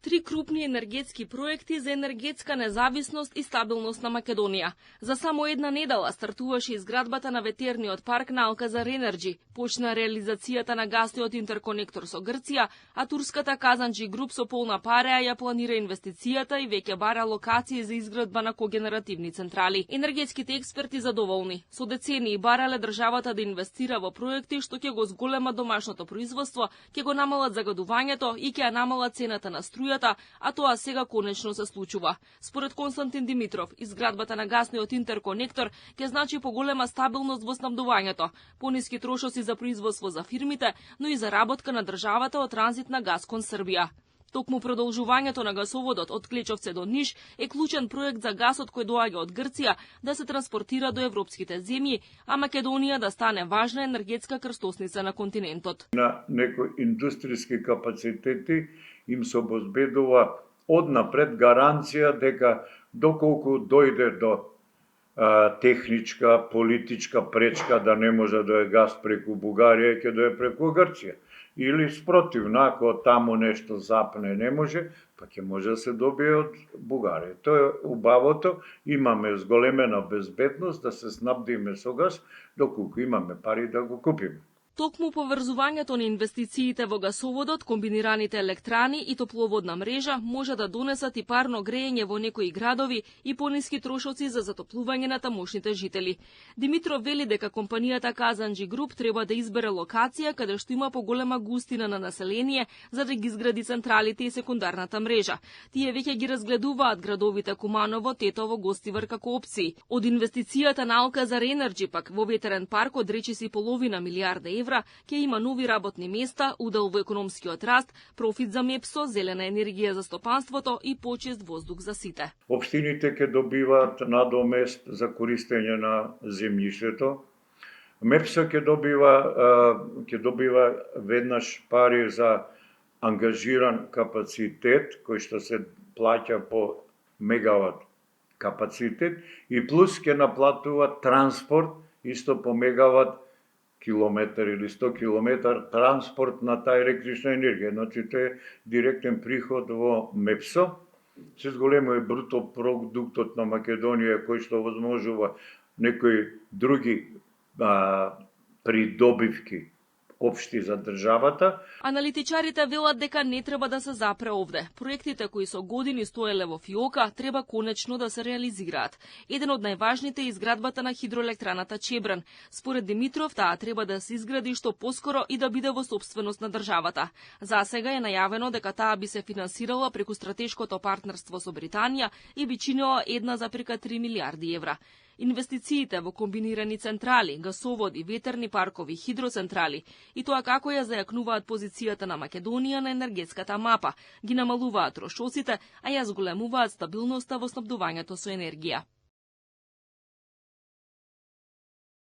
3 крупни енергетски проекти за енергетска независност и стабилност на Македонија. За само една недела стартуваше изградбата на ветерниот парк на Алказар Енерджи, почна реализацијата на гасниот интерконектор со Грција, а турската Казанджи Груп со полна пареа ја планира инвестицијата и веќе бара локации за изградба на когенеративни централи. Енергетските експерти задоволни. Со децении барале државата да инвестира во проекти што ќе го зголема домашното производство, ќе го намалат загадувањето и ќе ја намалат цената на струјата, а тоа сега конечно се случува. Според Константин Димитров, изградбата на гасниот интерконектор ќе значи поголема стабилност во снабдувањето, пониски трошоци за производство за фирмите, но и заработка на државата од транзит на газ кон Србија. Токму продолжувањето на гасоводот од Клечовце до Ниш е клучен проект за гасот кој доаѓа од Грција да се транспортира до европските земји, а Македонија да стане важна енергетска крстосница на континентот. На некои индустријски капацитети им се обезбедува однапред гаранција дека доколку дојде до техничка, политичка пречка да не може да е газ преку Бугарија, ќе да е преку Грција. Или спротивно, ако таму нешто запне не може, па ќе може да се добие од Бугарија. Тоа е убавото, имаме зголемена безбедност да се снабдиме со газ, доколку имаме пари да го купиме. Токму поврзувањето на инвестициите во гасоводот, комбинираните електрани и топловодна мрежа може да донесат и парно грејење во некои градови и пониски трошоци за затоплување на тамошните жители. Димитров вели дека компанијата Казанджи Груп треба да избере локација каде што има поголема густина на население за да ги изгради централите и секундарната мрежа. Тие веќе ги разгледуваат градовите Куманово, Тетово, Гостивар како опции. Од инвестицијата на Алказар Енерджи пак во ветерен парк од речиси половина милиарда евра ќе има нови работни места, удел во економскиот раст, профит за МЕПСО, зелена енергија за стопанството и почист воздух за сите. Општините ќе добиваат надомест за користење на земјиштето. МЕПСО ќе добива веднаш пари за ангажиран капацитет кој што се плаќа по мегават капацитет и плюс ќе наплатува транспорт исто по мегават километар или 100 километар транспорт на таа електрична енергија. Значи, тоа е директен приход во МЕПСО. Се зголемо е бруто продуктот на Македонија кој што возможува некои други придобивки општи за државата. Аналитичарите велат дека не треба да се запре овде. Проектите кои со години стоеле во фиока треба конечно да се реализираат. Еден од најважните е изградбата на хидроелектраната Чебран. Според Димитров, таа треба да се изгради што поскоро и да биде во собственост на државата. За сега е најавено дека таа би се финансирала преку стратешкото партнерство со Британија и би чинила 1,3 милиарди евра. Инвестициите во комбинирани централи, гасоводи, ветерни паркови, хидроцентрали и тоа како ја зајакнуваат позицијата на Македонија на енергетската мапа, ги намалуваат трошоците, а ја зголемуваат стабилноста во снабдувањето со енергија.